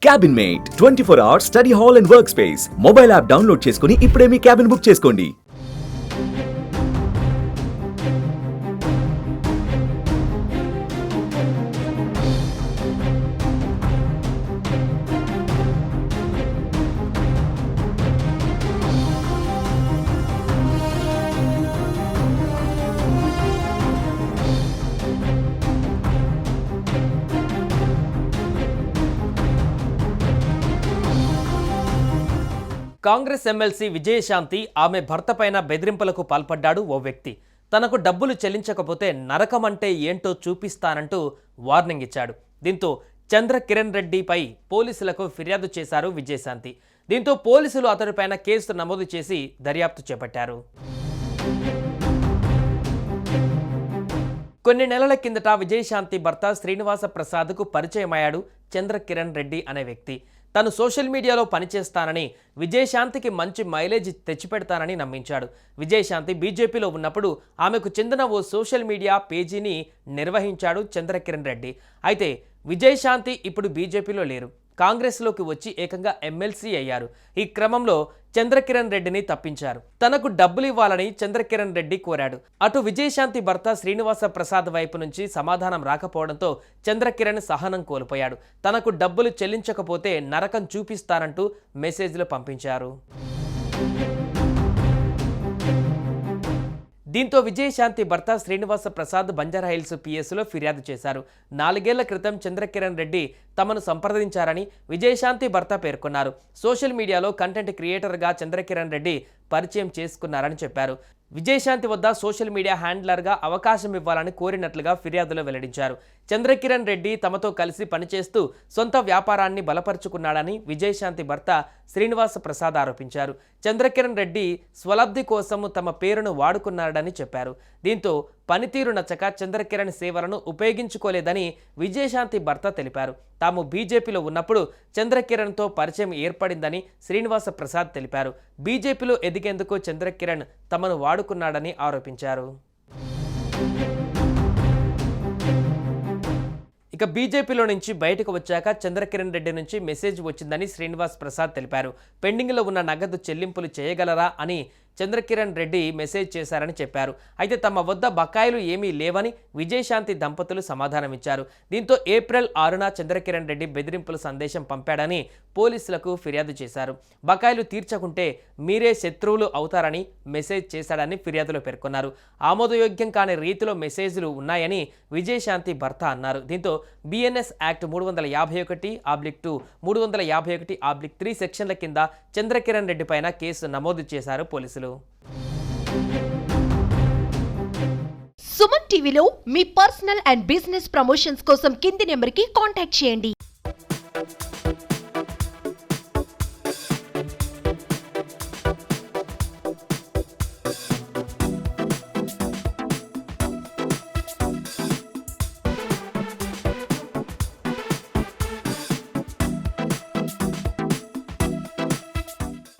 క్యాబిన్మేట్ 24 hours study hall and work space mobile app download చేసుకుని ఇప్పుడే మీ cabin book చేసుకోండి. Congress MLC Vijayashanti ఆమె భర్త పైన బెదిరింపులకు పాల్పడ్డాడు ఓ వ్యక్తి. తనకు డబ్బులు చెల్లించకపోతే నరకం అంటే ఏంటో చూపిస్తానంటూ వార్నింగ్ ఇచ్చాడు. దీంతో చంద్రకిరణ్ రెడ్డిపై పోలీసులకు ఫిర్యాదు చేశారు విజయశాంతి. దీంతో పోలీసులు అతడిపైన కేసు నమోదు చేసి దర్యాప్తు చేపట్టారు. కొన్ని నెలల కిందట విజయశాంతి భర్త శ్రీనివాస ప్రసాద్కు పరిచయమయ్యాడు చంద్రకిరణ్ రెడ్డి అనే వ్యక్తి. తను సోషల్ మీడియాలో పనిచేస్తానని, విజయశాంతికి మంచి మైలేజ్ తెచ్చిపెడతానని నమ్మించాడు. విజయశాంతి బీజేపీలో ఉన్నప్పుడు ఆమెకు చెందిన ఓ సోషల్ మీడియా పేజీని నిర్వహించాడు చంద్రకిరణ్ రెడ్డి. అయితే విజయశాంతి ఇప్పుడు బీజేపీలో లేరు, కాంగ్రెస్లోకి వచ్చి ఏకంగా ఎమ్మెల్సీ అయ్యారు. ఈ క్రమంలో చంద్రకిరణ్ రెడ్డిని తప్పించారు. తనకు డబ్బులు ఇవ్వాలని చంద్రకిరణ్ రెడ్డి కోరాడు. అటు విజయశాంతి భర్త శ్రీనివాస ప్రసాద్ వైపు నుంచి సమాధానం రాకపోవడంతో చంద్రకిరణ్ సహనం కోల్పోయాడు. తనకు డబ్బులు చెల్లించకపోతే నరకం చూపిస్తానంటూ మెసేజ్లు పంపించారు. దీంతో విజయశాంతి భర్త శ్రీనివాస ప్రసాద్ బంజారాహిల్స్ పిఎస్లో ఫిర్యాదు చేశారు. 4 ఏళ్ల క్రితం చంద్రకిరణ్ రెడ్డి తమను సంప్రదించారని విజయశాంతి భర్త పేర్కొన్నారు. సోషల్ మీడియాలో కంటెంట్ క్రియేటర్గా చంద్రకిరణ్ రెడ్డి పరిచయం చేసుకున్నారని చెప్పారు. విజయశాంతి వద్ద సోషల్ మీడియా హ్యాండ్లర్గా అవకాశం ఇవ్వాలని కోరినట్లుగా ఫిర్యాదులో వెల్లడించారు. చంద్రకిరణ్ రెడ్డి తమతో కలిసి పనిచేస్తూ సొంత వ్యాపారాన్ని బలపరుచుకున్నాడని విజయశాంతి భర్త శ్రీనివాస ప్రసాద్ ఆరోపించారు. చంద్రకిరణ్ రెడ్డి స్వలబ్ధి కోసం తమ పేరును వాడుకున్నాడని చెప్పారు. దీంతో పనితీరు నచ్చక చంద్రకిరణ్ సేవలను ఉపయోగించుకోలేదని విజయశాంతి భర్త తెలిపారు. తాము బీజేపీలో ఉన్నప్పుడు చంద్రకిరణ్తో పరిచయం ఏర్పడిందని శ్రీనివాస ప్రసాద్ తెలిపారు. బీజేపీలో ఎదిగేందుకు చంద్రకిరణ్ తమను వాడుకున్నాడని ఆరోపించారు. ఇక బీజేపీలో నుంచి బయటకు వచ్చాక చంద్రకిరణ్ రెడ్డి నుంచి మెసేజ్ వచ్చిందని శ్రీనివాస్ ప్రసాద్ తెలిపారు. పెండింగ్లో ఉన్న నగదు చెల్లింపులు చేయగలరా అని చంద్రకిరణ్ రెడ్డి మెసేజ్ చేశారని చెప్పారు. అయితే తమ వద్ద బకాయిలు ఏమీ లేవని విజయశాంతి దంపతులు సమాధానమిచ్చారు. దీంతో ఏప్రిల్ 6న చంద్రకిరణ్ రెడ్డి బెదిరింపుల సందేశం పంపాడని పోలీసులకు ఫిర్యాదు చేశారు. బకాయిలు తీర్చకుంటే మీరే శత్రువులు అవుతారని మెసేజ్ చేశాడని ఫిర్యాదులో పేర్కొన్నారు. ఆమోదయోగ్యం కాని రీతిలో మెసేజ్లు ఉన్నాయని విజయశాంతి భర్త అన్నారు. దీంతో బిఎన్ఎస్ యాక్ట్ 351/2, 351/3 సెక్షన్ల కింద చంద్రకిరణ్ రెడ్డి పైన కేసు నమోదు చేశారు పోలీసులు. సుమన్ టీవీలో మీ పర్సనల్ అండ్ బిజినెస్ ప్రమోషన్స్ కోసం కింది నెంబర్కి కాంటాక్ట్ చేయండి.